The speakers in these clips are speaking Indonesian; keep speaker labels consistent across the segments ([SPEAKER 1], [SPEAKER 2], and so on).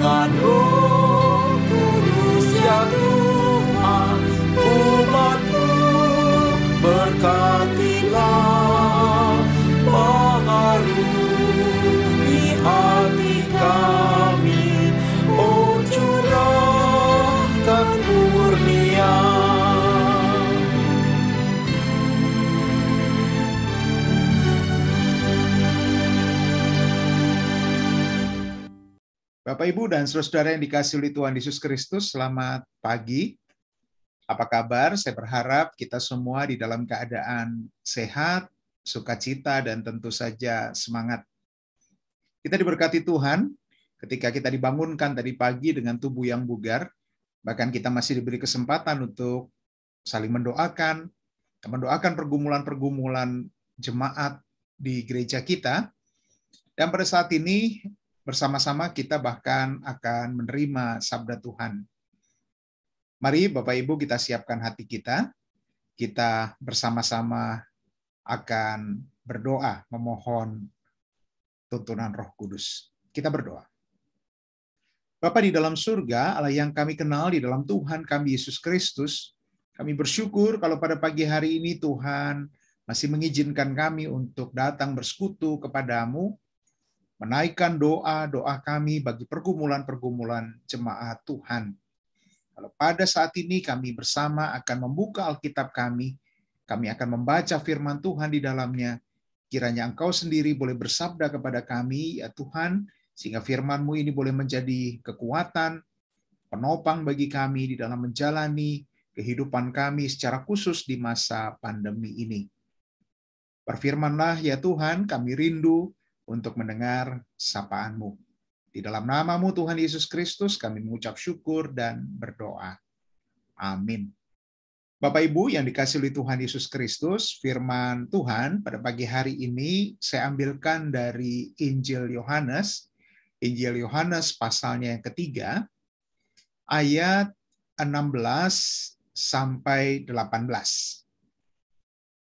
[SPEAKER 1] dengan Roh Kudus ya Tuhan, umat-Mu berkatilah, pengaruhi hati kami, oh curahkan kurnia.
[SPEAKER 2] Bapak, Ibu, dan saudara yang dikasihi oleh Tuhan Yesus Kristus, selamat pagi. Apa kabar? Saya berharap kita semua di dalam keadaan sehat, sukacita, dan tentu saja semangat. Kita diberkati Tuhan ketika kita dibangunkan tadi pagi dengan tubuh yang bugar, bahkan kita masih diberi kesempatan untuk saling mendoakan pergumulan-pergumulan jemaat di gereja kita. Dan pada saat ini, bersama-sama kita bahkan akan menerima sabda Tuhan. Mari Bapak Ibu kita siapkan hati kita bersama-sama akan berdoa, memohon tuntunan Roh Kudus. Kita berdoa. Bapa di dalam surga, Allah yang kami kenal di dalam Tuhan kami Yesus Kristus, kami bersyukur kalau pada pagi hari ini Tuhan masih mengizinkan kami untuk datang bersekutu kepadamu, menaikkan doa-doa kami bagi pergumulan-pergumulan jemaat Tuhan. Kalau pada saat ini kami bersama akan membuka Alkitab kami akan membaca firman Tuhan di dalamnya. Kiranya Engkau sendiri boleh bersabda kepada kami, ya Tuhan, sehingga firman-Mu ini boleh menjadi kekuatan, penopang bagi kami di dalam menjalani kehidupan kami secara khusus di masa pandemi ini. Berfirmanlah ya Tuhan, kami rindu untuk mendengar sapaan-Mu. Di dalam nama-Mu Tuhan Yesus Kristus kami mengucap syukur dan berdoa. Amin. Bapak Ibu yang dikasihi oleh Tuhan Yesus Kristus, firman Tuhan pada pagi hari ini saya ambilkan dari Injil Yohanes pasalnya yang ketiga, ayat 16 sampai 18.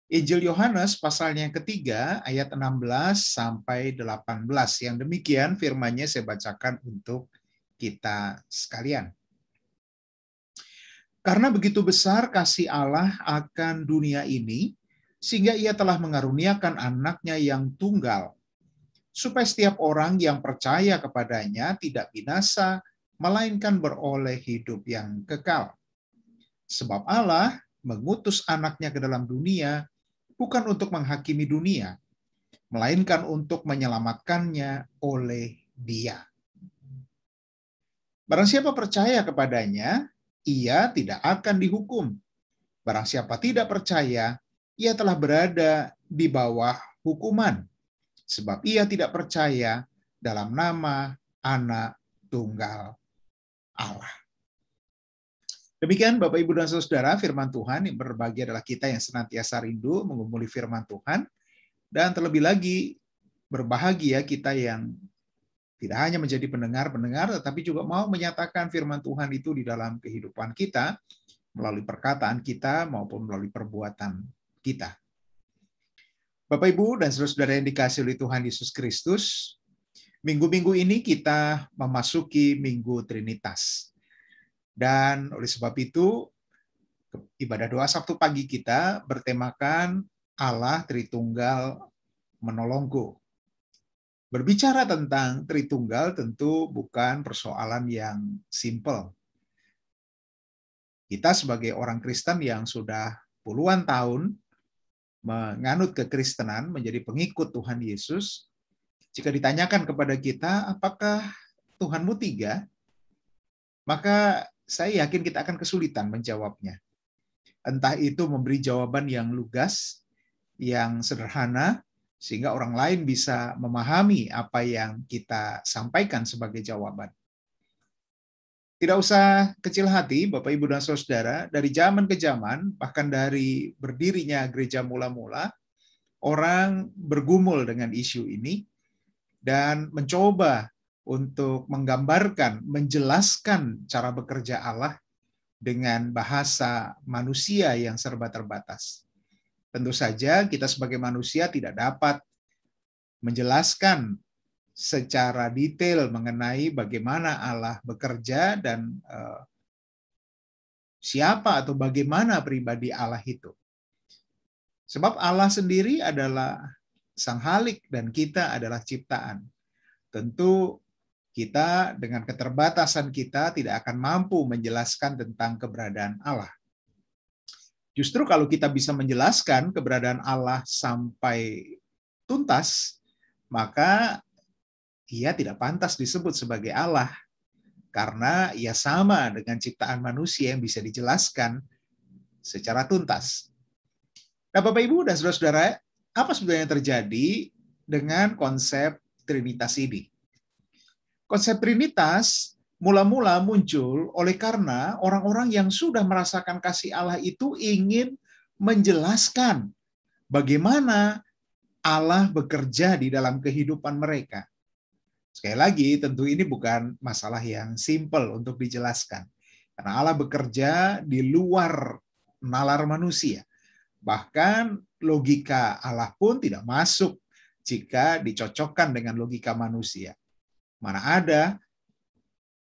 [SPEAKER 2] Injil Yohanes pasalnya yang ketiga, ayat 16 sampai 18. Yang demikian firman-Nya saya bacakan untuk kita sekalian. Karena begitu besar kasih Allah akan dunia ini, sehingga Ia telah mengaruniakan anaknya yang tunggal, supaya setiap orang yang percaya kepadanya tidak binasa, melainkan beroleh hidup yang kekal. Sebab Allah mengutus anaknya ke dalam dunia, bukan untuk menghakimi dunia, melainkan untuk menyelamatkannya oleh Dia. Barang siapa percaya kepadanya, ia tidak akan dihukum. Barang siapa tidak percaya, ia telah berada di bawah hukuman, sebab ia tidak percaya dalam nama Anak Tunggal Allah. Demikian Bapak, Ibu, dan Saudara, firman Tuhan yang berbahagia adalah kita yang senantiasa rindu mengumuli firman Tuhan. Dan terlebih lagi berbahagia kita yang tidak hanya menjadi pendengar-pendengar, tetapi juga mau menyatakan firman Tuhan itu di dalam kehidupan kita, melalui perkataan kita maupun melalui perbuatan kita. Bapak, Ibu, dan saudara-saudara yang dikasihi oleh Tuhan Yesus Kristus, minggu-minggu ini kita memasuki Minggu Trinitas. Dan oleh sebab itu, ibadah doa Sabtu pagi kita bertemakan Allah Tritunggal menolongku. Berbicara tentang Tritunggal tentu bukan persoalan yang simpel. Kita sebagai orang Kristen yang sudah puluhan tahun menganut kekristenan, menjadi pengikut Tuhan Yesus, jika ditanyakan kepada kita, apakah Tuhanmu tiga? Maka saya yakin kita akan kesulitan menjawabnya. Entah itu memberi jawaban yang lugas, yang sederhana, sehingga orang lain bisa memahami apa yang kita sampaikan sebagai jawaban. Tidak usah kecil hati, Bapak, Ibu, dan Saudara, dari zaman ke zaman, bahkan dari berdirinya gereja mula-mula, orang bergumul dengan isu ini dan mencoba untuk menggambarkan, menjelaskan cara bekerja Allah dengan bahasa manusia yang serba terbatas. Tentu saja kita sebagai manusia tidak dapat menjelaskan secara detail mengenai bagaimana Allah bekerja dan siapa atau bagaimana pribadi Allah itu. Sebab Allah sendiri adalah Sang Khalik dan kita adalah ciptaan. Tentu kita dengan keterbatasan kita tidak akan mampu menjelaskan tentang keberadaan Allah. Justru kalau kita bisa menjelaskan keberadaan Allah sampai tuntas, maka ia tidak pantas disebut sebagai Allah, karena ia sama dengan ciptaan manusia yang bisa dijelaskan secara tuntas. Nah, Bapak, Ibu, dan saudara-saudara, apa sebenarnya yang terjadi dengan konsep Trinitas ini? Konsep Trinitas mula-mula muncul oleh karena orang-orang yang sudah merasakan kasih Allah itu ingin menjelaskan bagaimana Allah bekerja di dalam kehidupan mereka. Sekali lagi, tentu ini bukan masalah yang simpel untuk dijelaskan. Karena Allah bekerja di luar nalar manusia. Bahkan logika Allah pun tidak masuk jika dicocokkan dengan logika manusia. Mana ada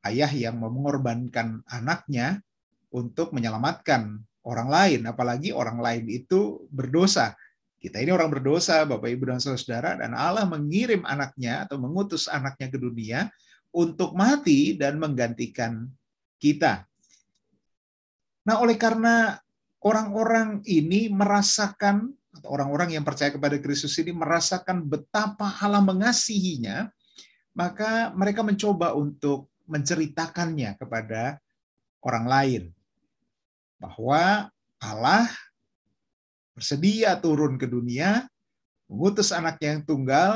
[SPEAKER 2] ayah yang mengorbankan anaknya untuk menyelamatkan orang lain, apalagi orang lain itu berdosa. Kita ini orang berdosa, Bapak, Ibu, dan saudara, dan Allah mengirim anaknya atau mengutus anaknya ke dunia untuk mati dan menggantikan kita. Nah, oleh karena orang-orang ini merasakan, atau orang-orang yang percaya kepada Kristus ini merasakan betapa Allah mengasihinya, maka mereka mencoba untuk menceritakannya kepada orang lain. Bahwa Allah bersedia turun ke dunia, mengutus anaknya yang tunggal,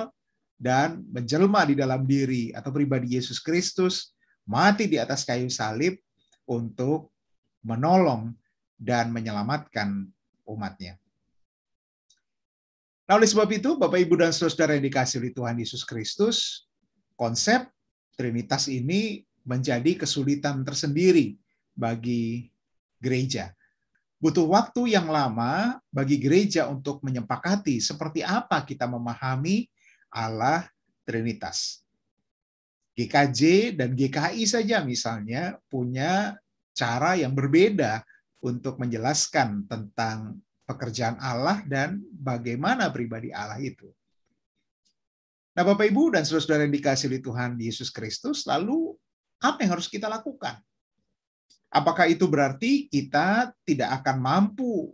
[SPEAKER 2] dan menjelma di dalam diri atau pribadi Yesus Kristus, mati di atas kayu salib untuk menolong dan menyelamatkan umatnya. Nah, oleh sebab itu, Bapak, Ibu, dan saudara yang dikasihi oleh Tuhan Yesus Kristus, konsep Trinitas ini menjadi kesulitan tersendiri bagi gereja. Butuh waktu yang lama bagi gereja untuk menyepakati seperti apa kita memahami Allah Trinitas. GKJ dan GKI saja misalnya punya cara yang berbeda untuk menjelaskan tentang pekerjaan Allah dan bagaimana pribadi Allah itu. Nah, Bapak, Ibu, dan saudara-saudara yang dikasihi oleh Tuhan Yesus Kristus, lalu apa yang harus kita lakukan? Apakah itu berarti kita tidak akan mampu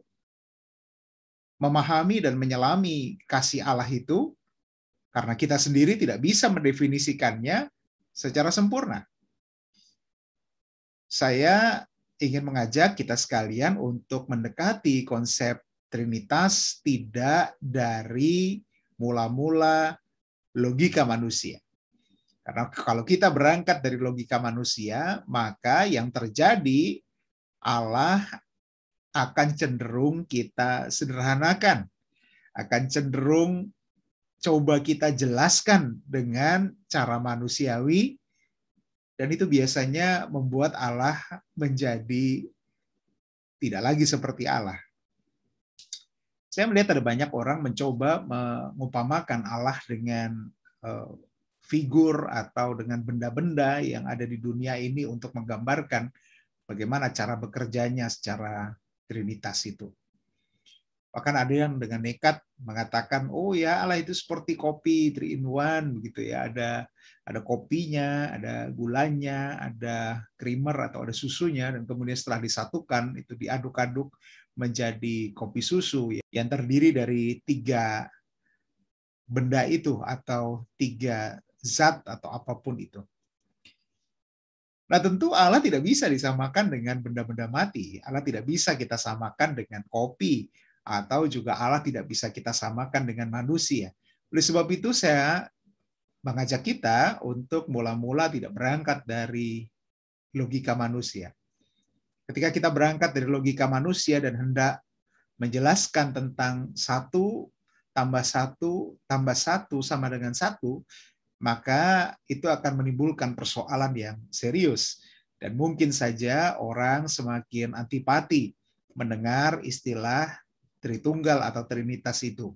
[SPEAKER 2] memahami dan menyelami kasih Allah itu karena kita sendiri tidak bisa mendefinisikannya secara sempurna? Saya ingin mengajak kita sekalian untuk mendekati konsep Trinitas tidak dari mula-mula logika manusia. Karena kalau kita berangkat dari logika manusia, maka yang terjadi Allah akan cenderung kita sederhanakan, akan cenderung coba kita jelaskan dengan cara manusiawi, dan itu biasanya membuat Allah menjadi tidak lagi seperti Allah. Saya melihat ada banyak orang mencoba mengumpamakan Allah dengan figur atau dengan benda-benda yang ada di dunia ini untuk menggambarkan bagaimana cara bekerjanya secara Trinitas itu. Bahkan ada yang dengan nekat mengatakan, oh ya Allah itu seperti kopi 3 in 1 begitu ya, ada kopinya, ada gulanya, ada creamer atau ada susunya, dan kemudian setelah disatukan itu diaduk-aduk menjadi kopi susu yang terdiri dari 3 benda itu atau 3 zat atau apapun itu. Nah, tentu Allah tidak bisa disamakan dengan benda-benda mati. Allah tidak bisa kita samakan dengan kopi, atau juga Allah tidak bisa kita samakan dengan manusia. Oleh sebab itu saya mengajak kita untuk mula-mula tidak berangkat dari logika manusia. Ketika kita berangkat dari logika manusia dan hendak menjelaskan tentang 1 tambah 1 tambah 1 sama dengan 1, maka itu akan menimbulkan persoalan yang serius. Dan mungkin saja orang semakin antipati mendengar istilah Tritunggal atau Trinitas itu.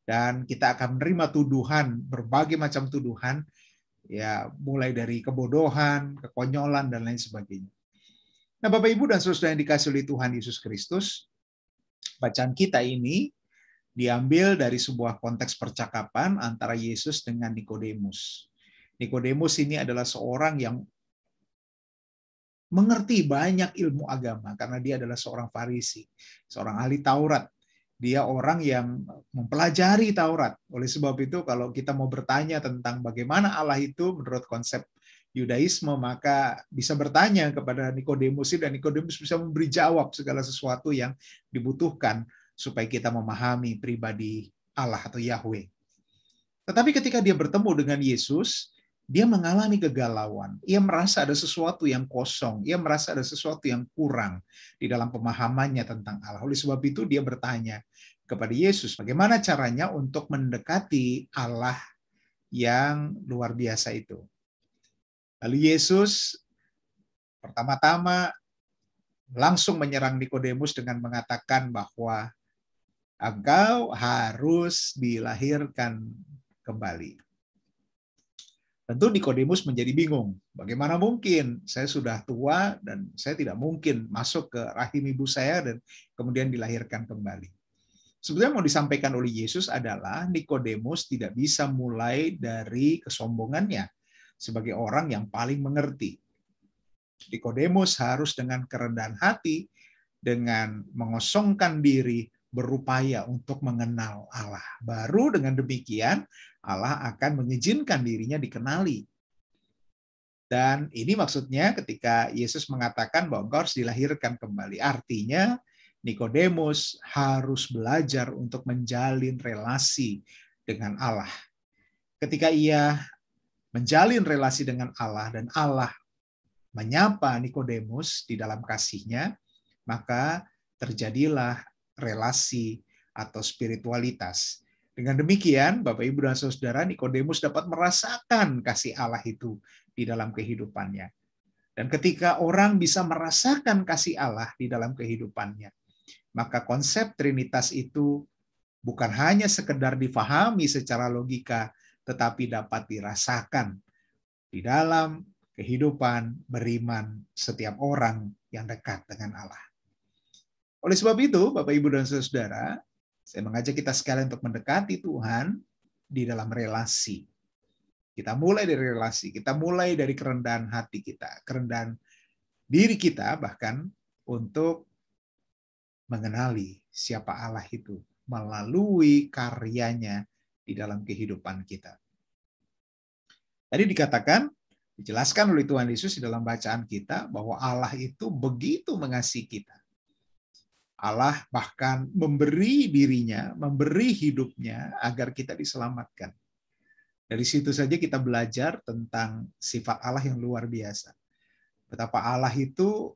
[SPEAKER 2] Dan kita akan menerima tuduhan, berbagai macam tuduhan, ya mulai dari kebodohan, kekonyolan, dan lain sebagainya. Nah, Bapak, Ibu, dan saudara yang dikasihi oleh Tuhan Yesus Kristus, bacaan kita ini diambil dari sebuah konteks percakapan antara Yesus dengan Nikodemus. Nikodemus ini adalah seorang yang mengerti banyak ilmu agama karena dia adalah seorang Farisi, seorang ahli Taurat. Dia orang yang mempelajari Taurat. Oleh sebab itu, kalau kita mau bertanya tentang bagaimana Allah itu menurut konsep Yudaisme, maka bisa bertanya kepada Nikodemus, dan Nikodemus bisa memberi jawab segala sesuatu yang dibutuhkan supaya kita memahami pribadi Allah atau Yahweh. Tetapi ketika dia bertemu dengan Yesus, dia mengalami kegalauan. Ia merasa ada sesuatu yang kosong. Ia merasa ada sesuatu yang kurang di dalam pemahamannya tentang Allah. Oleh sebab itu dia bertanya kepada Yesus, bagaimana caranya untuk mendekati Allah yang luar biasa itu. Lalu Yesus pertama-tama langsung menyerang Nikodemus dengan mengatakan bahwa engkau harus dilahirkan kembali. Tentu Nikodemus menjadi bingung. Bagaimana mungkin? Saya sudah tua dan saya tidak mungkin masuk ke rahim ibu saya dan kemudian dilahirkan kembali. Sebetulnya mau disampaikan oleh Yesus adalah Nikodemus tidak bisa mulai dari kesombongannya sebagai orang yang paling mengerti. Nikodemus harus dengan kerendahan hati, dengan mengosongkan diri, berupaya untuk mengenal Allah. Baru dengan demikian Allah akan mengizinkan dirinya dikenali. Dan ini maksudnya ketika Yesus mengatakan bahwa engkau harus dilahirkan kembali. Artinya Nikodemus harus belajar untuk menjalin relasi dengan Allah. Ketika ia menjalin relasi dengan Allah dan Allah menyapa Nikodemus di dalam kasih-Nya, maka terjadilah relasi atau spiritualitas. Dengan demikian, Bapak, Ibu, dan Saudara, Nikodemus dapat merasakan kasih Allah itu di dalam kehidupannya. Dan ketika orang bisa merasakan kasih Allah di dalam kehidupannya, maka konsep Trinitas itu bukan hanya sekedar difahami secara logika, tetapi dapat dirasakan di dalam kehidupan beriman setiap orang yang dekat dengan Allah. Oleh sebab itu, Bapak, Ibu, dan Saudara, saya mengajak kita sekalian untuk mendekati Tuhan di dalam relasi. Kita mulai dari relasi, kita mulai dari kerendahan hati kita, kerendahan diri kita bahkan untuk mengenali siapa Allah itu melalui karyanya di dalam kehidupan kita. Tadi dikatakan, dijelaskan oleh Tuhan Yesus di dalam bacaan kita bahwa Allah itu begitu mengasihi kita. Allah bahkan memberi dirinya, memberi hidupnya agar kita diselamatkan. Dari situ saja kita belajar tentang sifat Allah yang luar biasa. Betapa Allah itu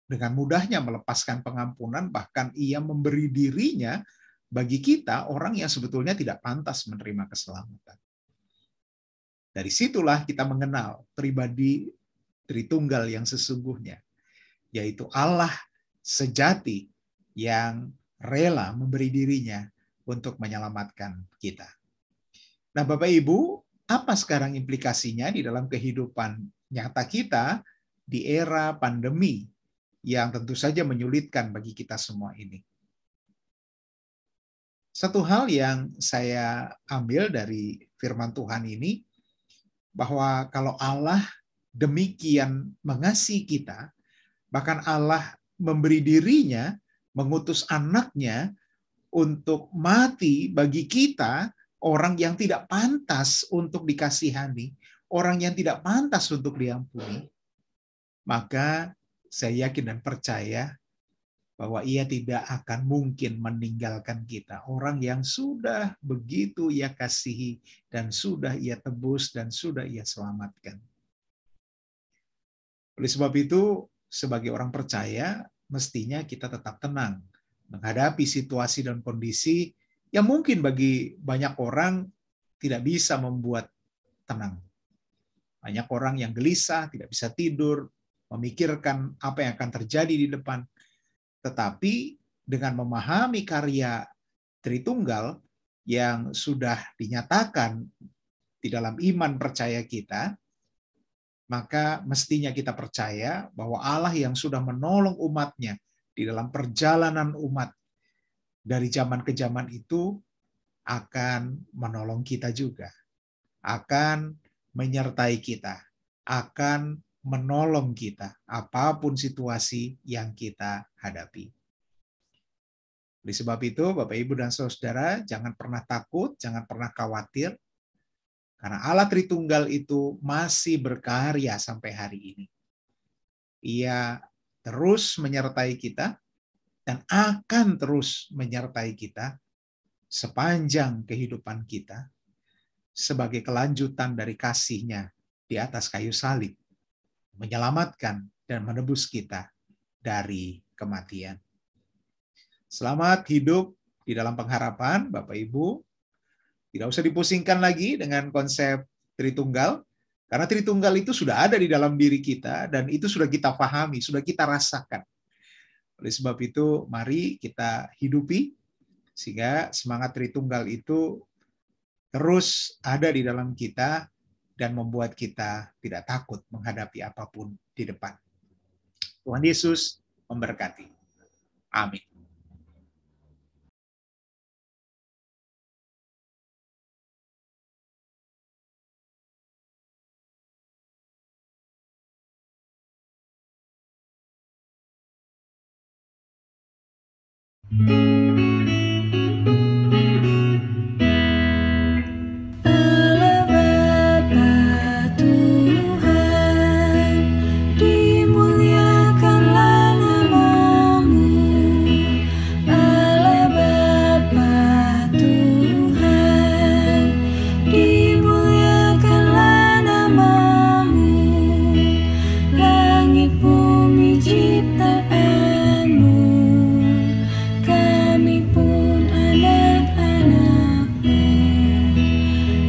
[SPEAKER 2] dengan mudahnya melepaskan pengampunan, bahkan ia memberi dirinya bagi kita, orang yang sebetulnya tidak pantas menerima keselamatan. Dari situlah kita mengenal pribadi Tritunggal yang sesungguhnya, yaitu Allah sejati yang rela memberi dirinya untuk menyelamatkan kita. Nah, Bapak Ibu, apa sekarang implikasinya di dalam kehidupan nyata kita di era pandemi yang tentu saja menyulitkan bagi kita semua ini? Satu hal yang saya ambil dari firman Tuhan ini, bahwa kalau Allah demikian mengasihi kita, bahkan Allah memberi dirinya, mengutus anaknya untuk mati bagi kita, orang yang tidak pantas untuk dikasihani, orang yang tidak pantas untuk diampuni, maka saya yakin dan percaya bahwa ia tidak akan mungkin meninggalkan kita. Orang yang sudah begitu ia kasihi dan sudah ia tebus dan sudah ia selamatkan. Oleh sebab itu, sebagai orang percaya, mestinya kita tetap tenang menghadapi situasi dan kondisi yang mungkin bagi banyak orang tidak bisa membuat tenang. Banyak orang yang gelisah, tidak bisa tidur, memikirkan apa yang akan terjadi di depan. Tetapi dengan memahami karya Tritunggal, yang sudah dinyatakan di dalam iman percaya kita, maka mestinya kita percaya bahwa Allah yang sudah menolong umatnya di dalam perjalanan umat dari zaman ke zaman itu akan menolong kita juga, akan menyertai kita, akan menolong kita apapun situasi yang kita hadapi. Oleh sebab itu, Bapak, Ibu, dan Saudara, jangan pernah takut, jangan pernah khawatir, karena Allah Tritunggal itu masih berkarya sampai hari ini. Ia terus menyertai kita dan akan terus menyertai kita sepanjang kehidupan kita sebagai kelanjutan dari kasih-Nya di atas kayu salib, menyelamatkan dan menebus kita dari kematian. Selamat hidup di dalam pengharapan, Bapak Ibu. Tidak usah dipusingkan lagi dengan konsep Tritunggal, karena Tritunggal itu sudah ada di dalam diri kita, dan itu sudah kita pahami, sudah kita rasakan. Oleh sebab itu, mari kita hidupi, sehingga semangat Tritunggal itu terus ada di dalam kita, dan membuat kita tidak takut menghadapi apapun di depan. Tuhan Yesus memberkati. Amin.
[SPEAKER 3] Allah Bapa Tuhan, dimuliakanlah nama-Mu. Allah Bapa Tuhan, dimuliakanlah nama-Mu. Langit bumi ciptaan-Mu, kami pun anak-anak-Mu.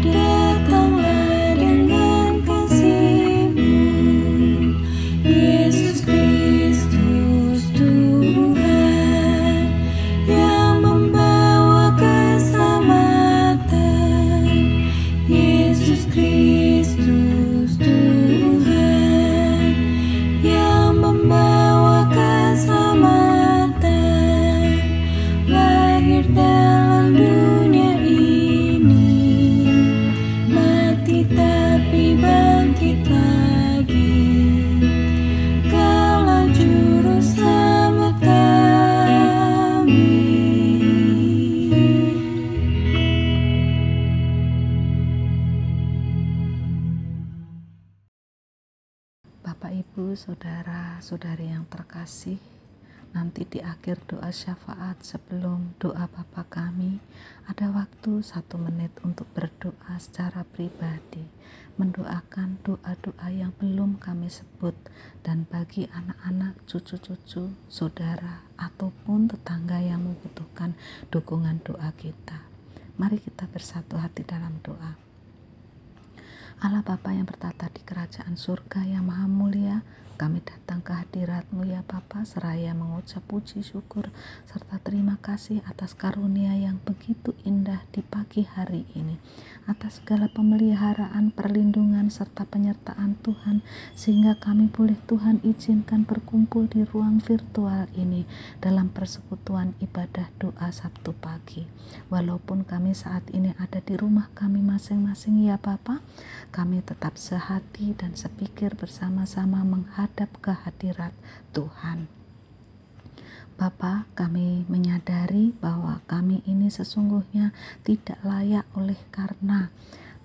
[SPEAKER 3] Datanglah dengan kasih-Mu, Yesus Kristus Tuhan, yang membawa keselamatan. Yesus Kristus Tuhan, yang membawa keselamatan. Lahir dalam dunia ini, mati tapi bangkit lagi. Kaulah juru selamat kami.
[SPEAKER 4] Bapak, Ibu, Saudara-saudari yang terkasih, nanti di akhir doa syafaat sebelum doa Bapa kami, ada waktu 1 menit untuk berdoa secara pribadi, mendoakan doa-doa yang belum kami sebut, dan bagi anak-anak, cucu-cucu, saudara, ataupun tetangga yang membutuhkan dukungan doa kita. Mari kita bersatu hati dalam doa. Allah Bapa yang bertata di kerajaan surga yang maha mulia, kami datang ke hadirat-Mu ya Bapa, seraya mengucap puji syukur serta terima kasih atas karunia yang begitu indah di pagi hari ini, atas segala pemeliharaan, perlindungan serta penyertaan Tuhan, sehingga kami boleh Tuhan izinkan berkumpul di ruang virtual ini dalam persekutuan ibadah doa Sabtu pagi. Walaupun kami saat ini ada di rumah kami masing-masing ya Bapa, kami tetap sehati dan sepikir bersama-sama menghadap ke hadirat Tuhan. Bapa, kami menyadari bahwa kami ini sesungguhnya tidak layak oleh karena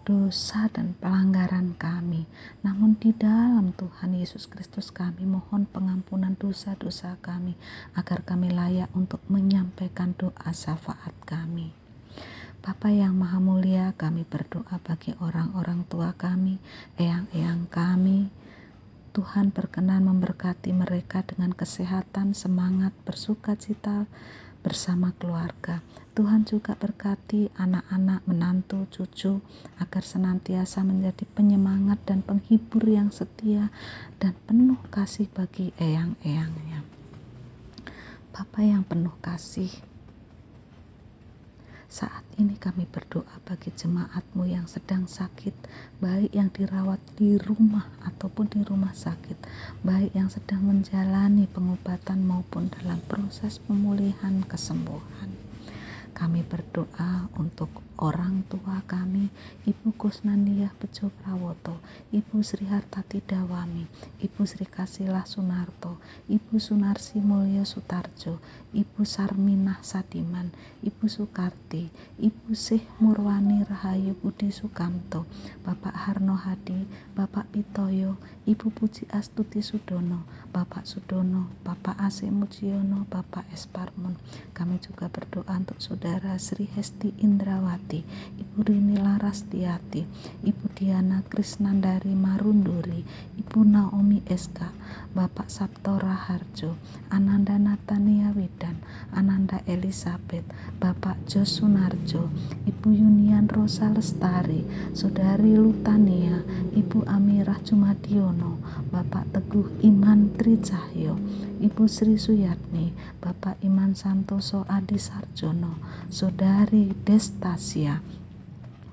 [SPEAKER 4] dosa dan pelanggaran kami. Namun di dalam Tuhan Yesus Kristus kami mohon pengampunan dosa-dosa kami, agar kami layak untuk menyampaikan doa syafaat kami. Bapa yang maha mulia, kami berdoa bagi orang-orang tua kami, eyang-eyang kami. Tuhan berkenan memberkati mereka dengan kesehatan, semangat, bersukacita bersama keluarga. Tuhan juga berkati anak-anak, menantu, cucu, agar senantiasa menjadi penyemangat dan penghibur yang setia dan penuh kasih bagi eyang-eyangnya. Bapa yang penuh kasih, Saat ini kami berdoa bagi jemaat-Mu yang sedang sakit, baik yang dirawat di rumah ataupun di rumah sakit, baik yang sedang menjalani pengobatan maupun dalam proses pemulihan kesembuhan. Kami berdoa untuk orang tua kami, Ibu Kusnandiah Bejo Prawoto, Ibu Sri Hartati Dawami, Ibu Sri Kasilah Sunarto, Ibu Sunarsi Mulyo Sutarjo, Ibu Sarminah Sadiman, Ibu Sukarti, Ibu Syih Murwani Rahayu Budi Sukamto, Bapak Harno Hadi, Bapak Pitoyo, Ibu Puji Astuti Sudono, Bapak Sudono, Bapak Ase Mujiono, Bapak Esparmun. Kami juga berdoa untuk Saudara Sri Hesti Indrawati, Ibu Rini Larastiati, Ibu Diana Krisnandari Marunduri, Ibu Naomi SK, Bapak Sabto Raharjo, Ananda Natania Widan, Ananda Elizabeth, Bapak Jos Sunarjo, Ibu Yunian Rosa Lestari, Saudari Lutania, Ibu Amirah Jumadiono, Bapak Teguh Iman Tricahyo, Ibu Sri Suyatni, Bapak Iman Santoso Adi Sarjono, Saudari Destasia,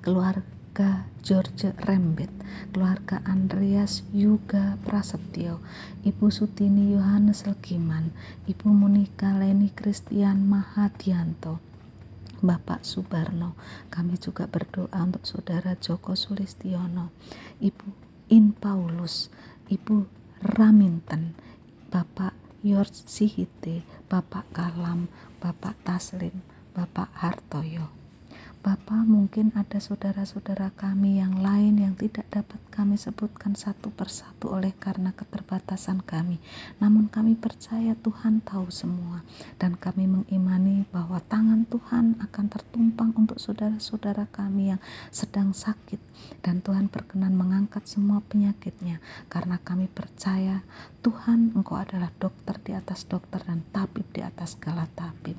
[SPEAKER 4] keluarga George Rembet, keluarga Andreas Yuga Prasetyo, Ibu Sutini Yohanes Legiman, Ibu Monika Leni Kristian Mahadianto, Bapak Subarno. Kami juga berdoa untuk Saudara Joko Sulistiono, Ibu In Paulus, Ibu Raminten, Bapak Yorj Sihite, Bapak Kalam, Bapak Taslim, Bapak Hartoyo. Bapak, mungkin ada saudara-saudara kami yang lain yang tidak dapat kami sebutkan satu persatu oleh karena keterbatasan kami. Namun kami percaya Tuhan tahu semua, dan kami mengimani bahwa tangan Tuhan akan tertumpang untuk saudara-saudara kami yang sedang sakit, dan Tuhan berkenan mengangkat semua penyakitnya, karena kami percaya Tuhan, Engkau adalah dokter di atas dokter dan tabib di atas segala tabib.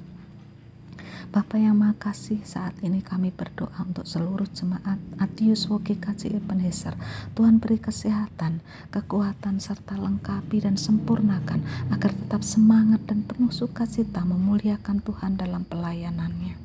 [SPEAKER 4] Bapa yang Maha Kasih, saat ini kami berdoa untuk seluruh jemaat Atius Woki KC Ebenezer. Tuhan beri kesehatan, kekuatan, serta lengkapi dan sempurnakan agar tetap semangat dan penuh sukacita memuliakan Tuhan dalam pelayanannya.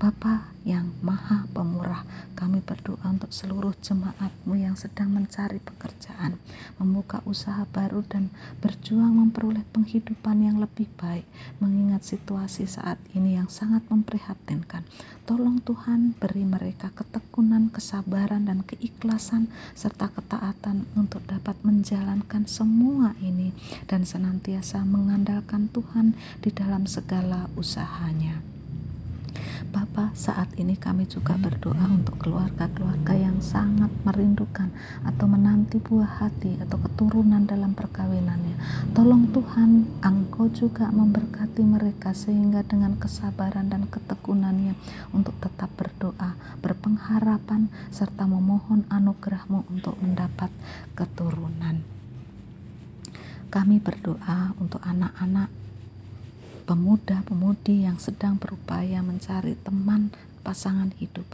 [SPEAKER 4] Bapa yang Maha Pemurah, kami berdoa untuk seluruh jemaat-Mu yang sedang mencari pekerjaan, membuka usaha baru dan berjuang memperoleh penghidupan yang lebih baik, mengingat situasi saat ini yang sangat memprihatinkan. Tolong Tuhan beri mereka ketekunan, kesabaran dan keikhlasan serta ketaatan untuk dapat menjalankan semua ini dan senantiasa mengandalkan Tuhan di dalam segala usahanya. Bapa, saat ini kami juga berdoa untuk keluarga-keluarga yang sangat merindukan atau menanti buah hati atau keturunan dalam perkawinannya. Tolong Tuhan, Engkau juga memberkati mereka sehingga dengan kesabaran dan ketekunannya untuk tetap berdoa, berpengharapan, serta memohon anugerah-Mu untuk mendapat keturunan. Kami berdoa untuk anak-anak, pemuda-pemudi yang sedang berupaya mencari teman pasangan hidup.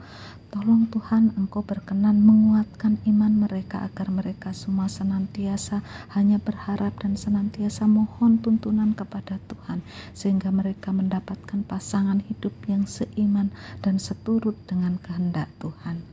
[SPEAKER 4] Tolong Tuhan, Engkau berkenan menguatkan iman mereka agar mereka semua senantiasa hanya berharap dan senantiasa mohon tuntunan kepada Tuhan, sehingga mereka mendapatkan pasangan hidup yang seiman dan seturut dengan kehendak Tuhan.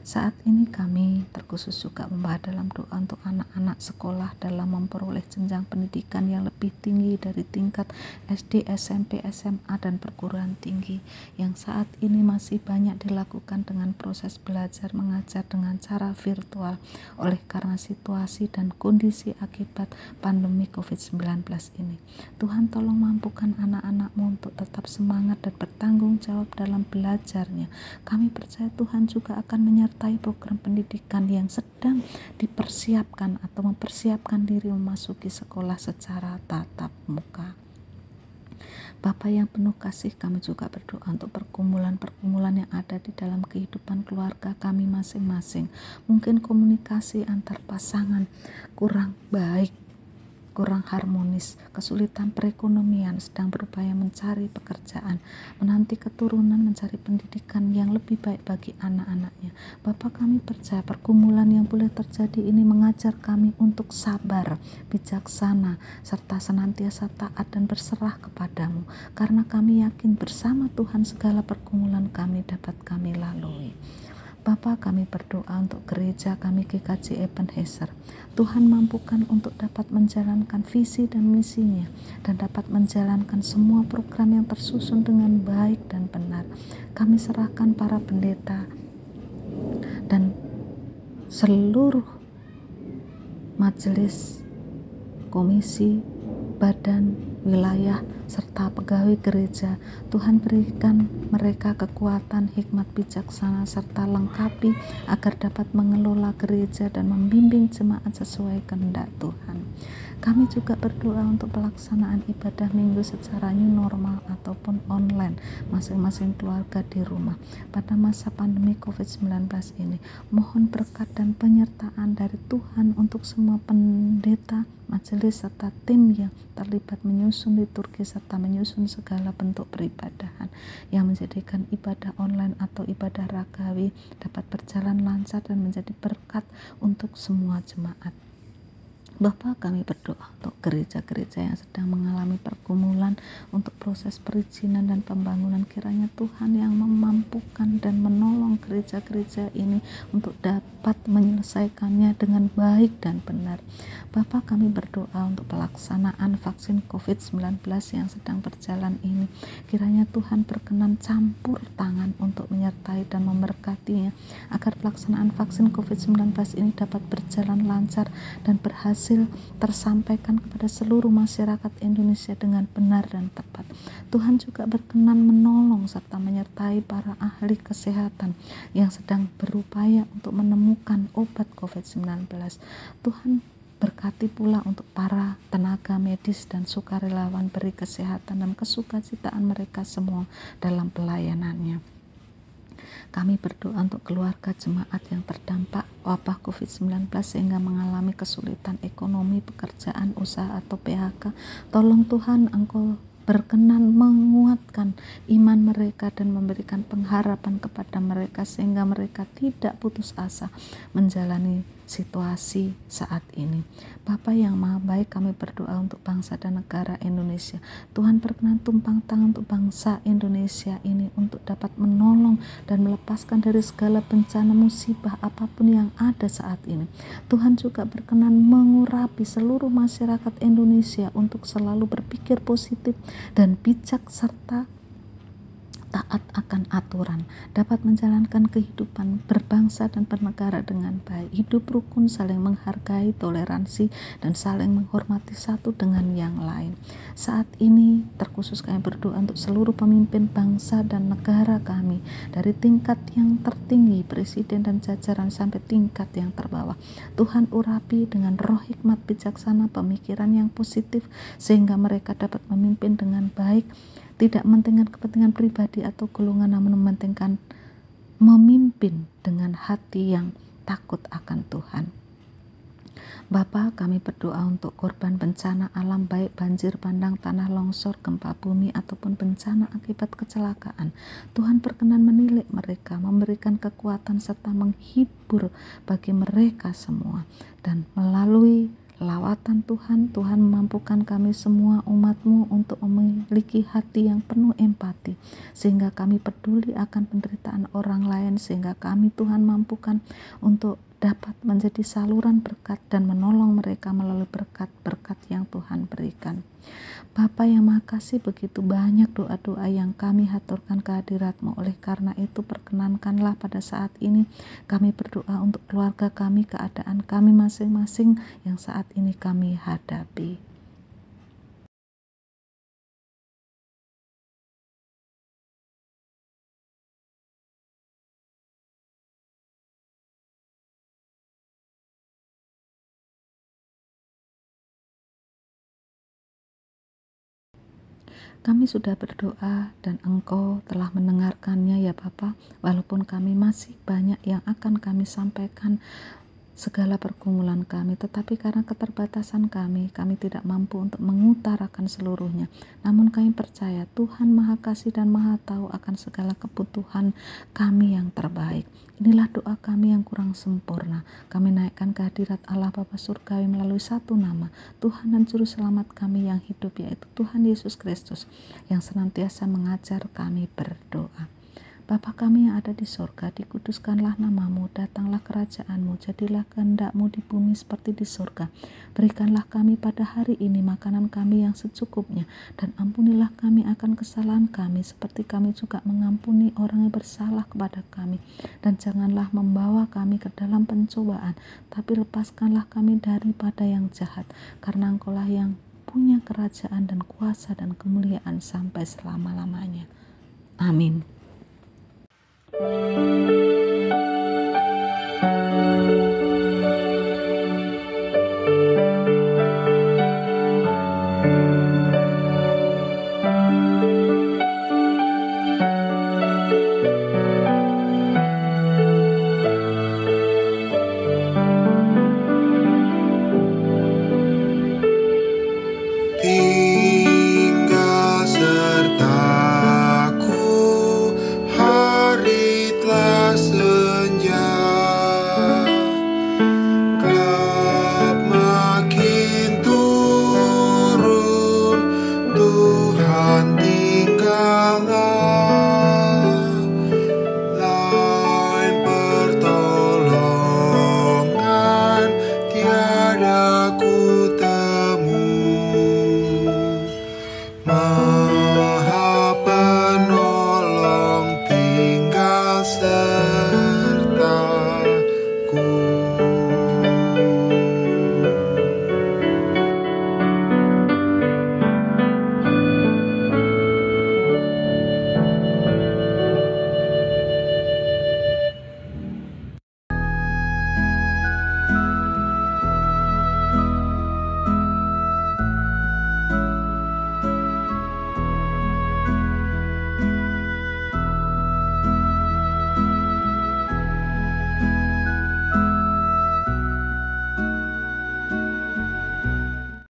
[SPEAKER 4] Saat ini kami terkhusus juga membahas dalam doa untuk anak-anak sekolah dalam memperoleh jenjang pendidikan yang lebih tinggi dari tingkat SD, SMP, SMA, dan perguruan tinggi yang saat ini masih banyak dilakukan dengan proses belajar mengajar dengan cara virtual oleh karena situasi dan kondisi akibat pandemi COVID-19 ini. Tuhan, tolong mampukan anak-anak-Mu untuk tetap semangat dan bertanggung jawab dalam belajarnya. Kami percaya Tuhan juga akan menyertai program pendidikan yang sedang dipersiapkan atau mempersiapkan diri memasuki sekolah secara tatap muka. Bapa yang penuh kasih, kami juga berdoa untuk pergumulan-pergumulan yang ada di dalam kehidupan keluarga kami masing-masing. Mungkin komunikasi antar pasangan kurang baik, kurang harmonis, kesulitan perekonomian, sedang berupaya mencari pekerjaan, menanti keturunan, mencari pendidikan yang lebih baik bagi anak-anaknya. Bapa, kami percaya pergumulan yang boleh terjadi ini mengajar kami untuk sabar, bijaksana, serta senantiasa taat dan berserah kepadamu, karena kami yakin bersama Tuhan segala pergumulan kami dapat kami lalui. Bapa, kami berdoa untuk gereja kami GKJ Ebenezer. Tuhan mampukan untuk dapat menjalankan visi dan misinya dan dapat menjalankan semua program yang tersusun dengan baik dan benar. Kami serahkan para pendeta dan seluruh majelis, komisi, badan, wilayah, serta pegawai gereja. Tuhan berikan mereka kekuatan, hikmat, bijaksana, serta lengkapi agar dapat mengelola gereja dan membimbing jemaat sesuai kehendak Tuhan. Kami juga berdoa untuk pelaksanaan ibadah minggu secara new normal ataupun online, masing-masing keluarga di rumah pada masa pandemi COVID-19 ini. Mohon berkat dan penyertaan dari Tuhan untuk semua pendeta, majelis, serta tim yang terlibat menyusun liturgi serta menyusun segala bentuk peribadahan yang menjadikan ibadah online atau ibadah ragawi dapat berjalan lancar dan menjadi berkat untuk semua jemaat. Bapa, kami berdoa untuk gereja-gereja yang sedang mengalami pergumulan untuk proses perizinan dan pembangunan. Kiranya Tuhan yang memampukan dan menolong gereja-gereja ini untuk dapat menyelesaikannya dengan baik dan benar. Bapa, kami berdoa untuk pelaksanaan vaksin COVID-19 yang sedang berjalan ini. Kiranya Tuhan berkenan campur tangan untuk menyertai dan memberkatinya agar pelaksanaan vaksin COVID-19 ini dapat berjalan lancar dan berhasil tersampaikan kepada seluruh masyarakat Indonesia dengan benar dan tepat. Tuhan juga berkenan menolong serta menyertai para ahli kesehatan yang sedang berupaya untuk menemukan obat COVID-19. Tuhan berkati pula untuk para tenaga medis dan sukarelawan beri kesehatan dan kesukacitaan mereka semua dalam pelayanannya. Kami berdoa untuk keluarga jemaat yang terdampak wabah COVID-19 sehingga mengalami kesulitan ekonomi, pekerjaan, usaha atau PHK. Tolong Tuhan, Engkau berkenan menguatkan iman mereka dan memberikan pengharapan kepada mereka sehingga mereka tidak putus asa menjalani situasi saat ini. Bapa yang Maha Baik, kami berdoa untuk bangsa dan negara Indonesia. Tuhan berkenan tumpang tangan untuk bangsa Indonesia ini untuk dapat menolong dan melepaskan dari segala bencana musibah apapun yang ada saat ini. Tuhan juga berkenan mengurapi seluruh masyarakat Indonesia untuk selalu berpikir positif dan bijak serta taat akan aturan, dapat menjalankan kehidupan berbangsa dan bernegara dengan baik, hidup rukun, saling menghargai, toleransi, dan saling menghormati satu dengan yang lain. Saat ini terkhusus kami berdoa untuk seluruh pemimpin bangsa dan negara kami, dari tingkat yang tertinggi, presiden dan jajaran sampai tingkat yang terbawah. Tuhan urapi dengan roh hikmat, bijaksana, pemikiran yang positif, sehingga mereka dapat memimpin dengan baik, tidak mementingkan kepentingan pribadi atau golongan, namun mementingkan memimpin dengan hati yang takut akan Tuhan. Bapa, kami berdoa untuk korban bencana alam baik banjir bandang, tanah longsor, gempa bumi ataupun bencana akibat kecelakaan. Tuhan berkenan menilik mereka, memberikan kekuatan serta menghibur bagi mereka semua, dan melalui lawatan Tuhan, Tuhan memampukan kami semua umat-Mu untuk memiliki hati yang penuh empati, sehingga kami peduli akan penderitaan orang lain, sehingga kami Tuhan mampukan untuk dapat menjadi saluran berkat dan menolong mereka melalui berkat-berkat yang Tuhan berikan. Bapa yang Maha Kasih, begitu banyak doa-doa yang kami haturkan kehadirat-Mu. Oleh karena itu perkenankanlah pada saat ini kami berdoa untuk keluarga kami, keadaan kami masing-masing yang saat ini kami hadapi. Kami sudah berdoa dan Engkau telah mendengarkannya ya Bapa. Walaupun kami masih banyak yang akan kami sampaikan, segala pergumulan kami, tetapi karena keterbatasan kami tidak mampu untuk mengutarakan seluruhnya. Namun kami percaya Tuhan Maha Kasih dan Maha Tahu akan segala kebutuhan kami yang terbaik. Inilah doa kami yang kurang sempurna. Kami naikkan ke hadirat Allah Bapa Surgawi melalui satu nama, Tuhan dan Juru Selamat kami yang hidup, yaitu Tuhan Yesus Kristus, yang senantiasa mengajar kami berdoa. Bapa kami yang ada di surga, dikuduskanlah namamu, datanglah kerajaanmu, jadilah kehendak-mu di bumi seperti di surga. Berikanlah kami pada hari ini makanan kami yang secukupnya, dan ampunilah kami akan kesalahan kami, seperti kami juga mengampuni orang yang bersalah kepada kami. Dan janganlah membawa kami ke dalam pencobaan, tapi lepaskanlah kami daripada yang jahat, karena Engkaulah yang punya kerajaan dan kuasa dan kemuliaan sampai selama-lamanya. Amin.
[SPEAKER 2] Di